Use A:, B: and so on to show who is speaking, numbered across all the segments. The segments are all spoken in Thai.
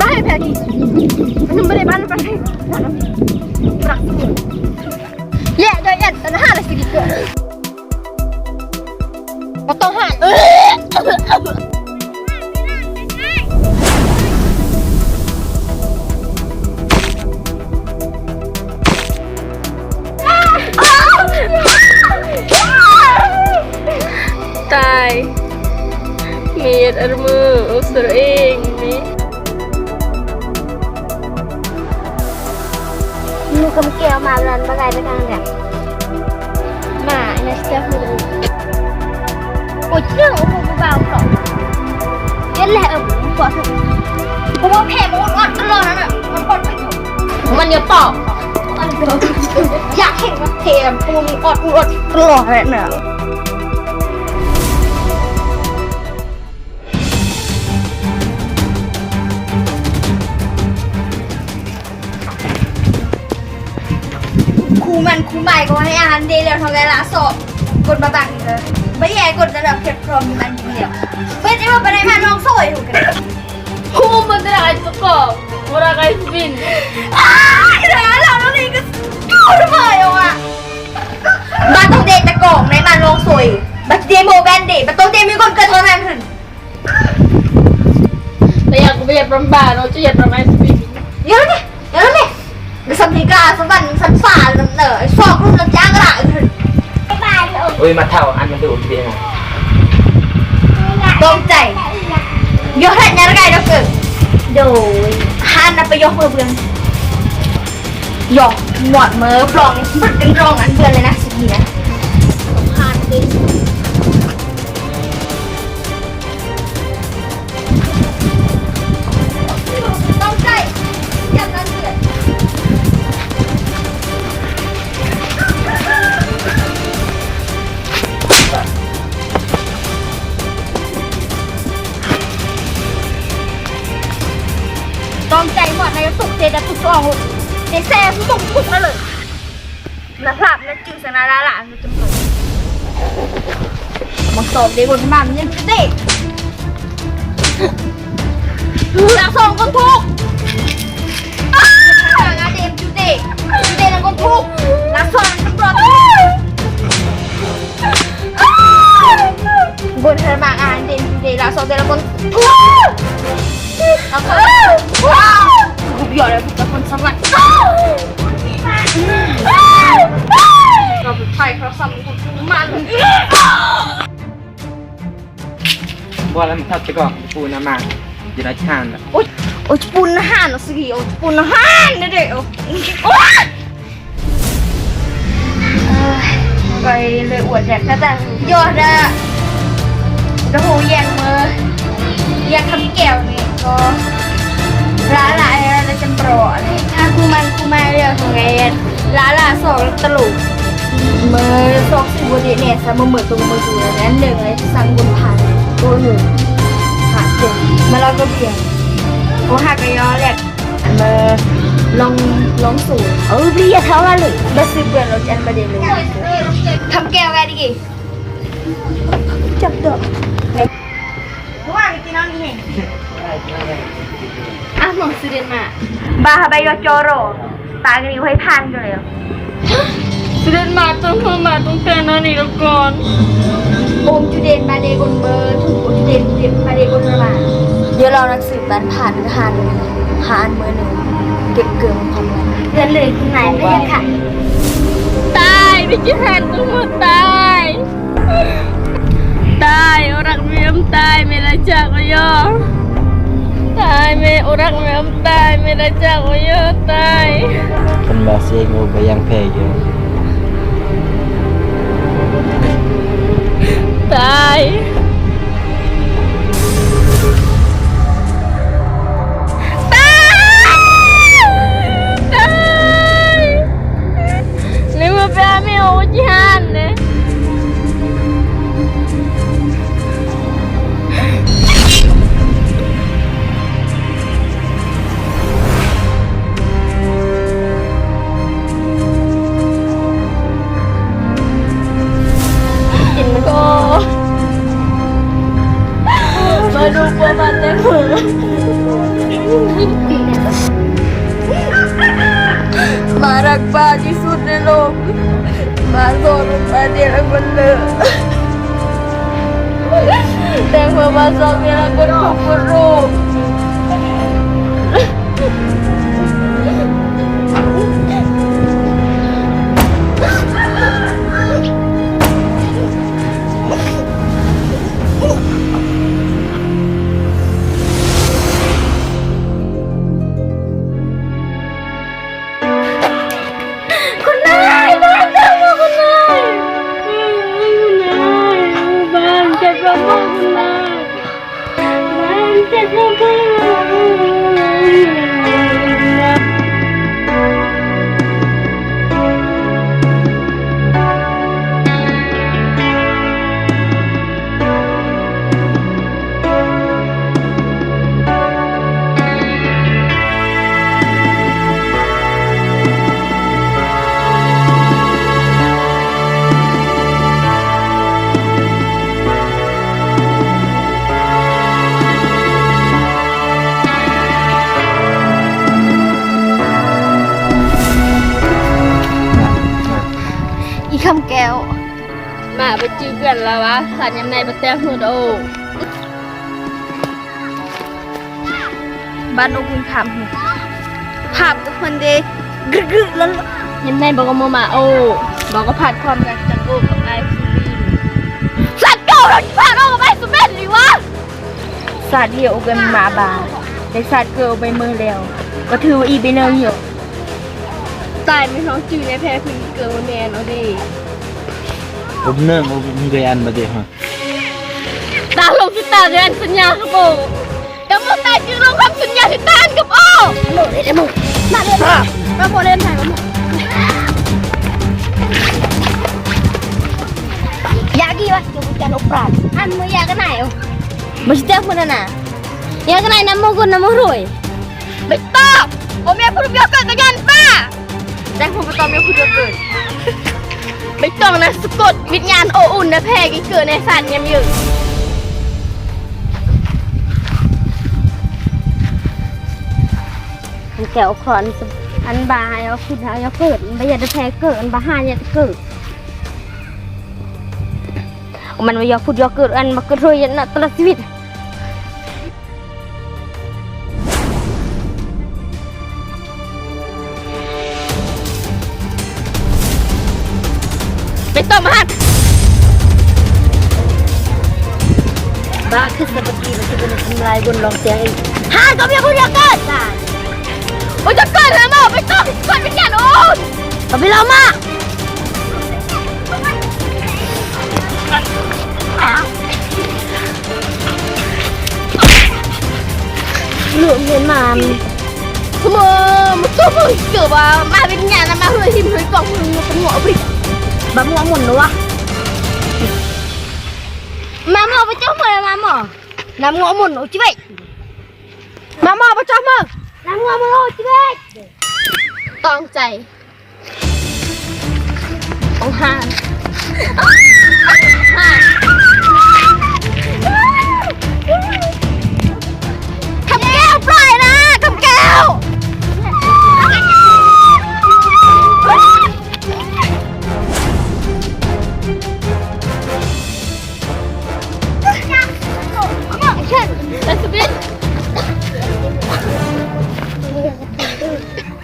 A: บ้านแพกิมันไม่ได้บ้านไปให้รักตัวแย่ด้วยแย่แต่หน้าอะไรสิเกิดก็ต้องหัน
B: ตายเมียดอารมืออุสรเองนี่
A: ลูกกำเกลียวมาลันมาไกลไปกันเนี่ยมาในเสื้อหูโอ้ยเชื่อโอ้โหเบาๆก่อนยันแหละปวดเพราะว่าแผลมันอ่อนตลอดนั่นแหละมันปวดไม่อยู่มันเยอะปอกอยากเห็นว่าแผลปูนอ่อนตลอดเลยเนี่ยคูใหม่ก็ให้อาหารดีแล้วทำไงล่ะสอบกดมาบังเลยไม่แย่กดระดับเก็บพร้อมมันเดียวเป็นไอ้ว่าไปไหนมาน้องสวยถูกกัน
B: คูมันจะอะไรตัวกอบมันอะไรสปิน
A: เดี๋ยวเราแล้วนี่ก็กู้ทำไมอ่ะบ้านต้องเดทตะกองในมันลงสวยบัตรเดโมแบนเดทบัตรต้องเดมีคนเกิดเท่านั้นถึง
B: แต่อยากไปอยากรำบากเราจะอยากรำอะไรสปิน
A: เดี๋ยวนี่สัมผัสกาสวรรค์สันฝ่าลำเนอชอบรุ่นลำจ้างกระถึงบายเลย
C: โอ้ยมาเท่าอันมันดูดีนะ
A: ตรงใจยกแทนยังไงเราเกิดโดยฮันไปยกมือเบืองยกหมดมือปลองมันเป็นรองอันเบือนเลยนะสิทีนะฮันดิต้องใจจับนั่นเกิดต้องใจหมดในสุกเจดตุกอองในแซ่ทุกทุกนั่นเลยนักพลับนักจืดสนาดาหลานจำเป็นมาสอบเด็กคนมามันยังจะเด็กหลังสองคนทุกงานเดมจูเด็กแล้วคนทุกหลังสองตำรวจบนเธอมางานเดมจูเด็กหลังสองแต่ละคนแล้วก็กูเบียร์เลยกูจะคนสมัครเราไปไทยเขาซ้ำคนมัน
C: ว่าแล้วมันทับจะก่อนปูน้ำมันจะได้ชานละ
A: โอ๊ยปูนห่านสิโอ๊ยปูนห่านเด็กโอ๊ยไปเลยอวดแจกแต่ยอดอะจะหูแยงมือแยงคำแก้วนี่ก็ร้านอะไรจำโปรนี่คูมันเรียกของไงร้านสองตลุกมือสองสิบวันเนี่ยสามมือตรงมือดูนั้นหนึ่งเลยสั่งบุญผ่านตัวหนึ่งผ่านเจ็ดมาเราก็เพียงโอ้หักกระยอแหลกมือลงสูงเรียกเท่าไหร่เลยได้ซื้อเปลือกรถจันประเด็นเลยทำแก้วไงดิกี่จับตัวว่าไปกินน้องนี่เห็น
B: มองสิเดนมา
A: บาฮาบายโจโรตากรีไว้พันกันเลย
B: สิเดนมาต้องเข้ามาต้องเตือนนี่แล้วก่อน
A: โอมจูเดนมาเดกอนเบอร์ถูกโอจูเดนมาเดกอนมาเดี๋ยวเรานักสืบบ้านผ่านมือหนึ่งเก็บเกลือมาทำอะไรเดือนเลยคุณนายไม่ยังค่ะ
B: ตายไปกินแทนต้องหมดตายรักเมียมตายไม่ได้จากก็ยอมตายไม่รักเมียมตายไม่ได้จากก็ยอมตาย
C: คนบาเซียงูไปยังแพ้อยู่
B: ตายนี่มันเป็นไม่โอ้ยฮันเนี่ย ก็ ลูกว่ามาแต่หัวมารักป้าที่สุดในโลกมาโซนมาเดียร์คนเลยแต่เมื่อมาสองเนี่ยก็ถูกคนรู้ คุณนายบ้านจับมาคุณนายบ้านจับมาคุณนายบ้านจับมาคุณนายอีคำแก้วมาไปจื้อเพื่อนแล้ววะขาดยำในบัตเตอร์ฮูดโอบ้านโอคุณทำผับกับคนเด็กกึกแล้วยำในบอกว่ามาโอบอกว่าผัดความรักจังโก้กับไอซูบินสัตว์เก่าเราผัดโอกับไอซูบินหรือวะสัตว์เดียวกันมาบาแต่สัตว์เกิดไปเมื่อแล้วก็ถือว่าอีไปเนยอยู่ตายไม่ท้องจืดในแพ้พึ่งเกิดมาแมนเอาดิ
C: ผมเนื่องผมเคยอันมาเดียวฮะ
B: ตาลงที่ตาเรียนสัญญาครับโอ้แต่เมื่อตายจึงลงคำสัญญาที่ตานกับโอ้โหเล่นมึงมาเล่นมาโมเล่นไทยมาโมอยากกี่วะเดี๋ยวกูจะนกปราดอันมึงอยากกันไหนอ่ะไม่ใช่เจ้าคนนั้นน่ะอยากกันไหนน้ำมันน้ำมันรวยไม่ต้องผมอยากพูดเยอะเกินกับยันป้าแต่ผมไม่ต้องอยากพูดเยอะเกินไม่ต้องนะสะกดวิญญาณโออุ่นนะแพ้กี่เกิดในสัตว์ยำยืดอันแก้วครอนอันบาเอาคุณเอาเกิดไม่อยากจะแพ้เกิดอันบาห้าอยากจะเกิดมันไม่อยากพูดอยากเกิดอันมาเกิดเลยยันตลอดชีวิตไม่ต้องมาบ้าคือสปกีมันจะเป็นทำลายบนรองเตียงเองฮ่าก็ไม่พูดอยากเกิดโอ้จะเกิดแล้วมั้งไม่ต้องก่อนเป็นยันโอ้ก็ไปเรามาเหลือเงินมันขโมยมันตัวมึงเกิดว่ามาเป็นยันนะมาเฮ้ยทิมเฮ้ยกล่องมึงเป็นหัวไปบ้ามัวหมุนหรอวะมาหมอไปเจ้ามือมาหมอน้ำงัวหมุนโอ้จิเว้ยมาหมอไปเจ้ามือน้ำงัวหมุนโอ้จิเว้ยต้องใจต้องห่างคำแก้วปล่อยนะคำแก้ว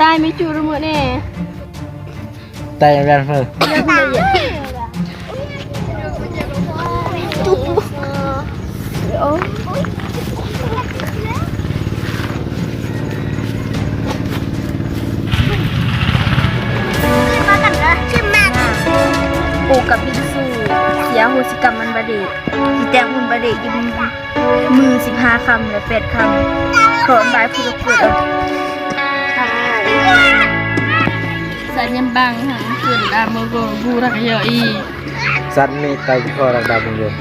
B: ตายไม่จูรมือแน่
C: ตายอย่างไรเพื่อน
B: จุ๊บโอ้ปูกับบิงซูเสียโหสิกรรมมันบดีที่แตงหุ่นบดีกินมือ15 คำและ8 คำขอใบผู้เกิดสัญญาบังค่ะขึ้นดามโมโกบูรักเยอะอี
C: สัตว์มีไตคอรักดาบุญยน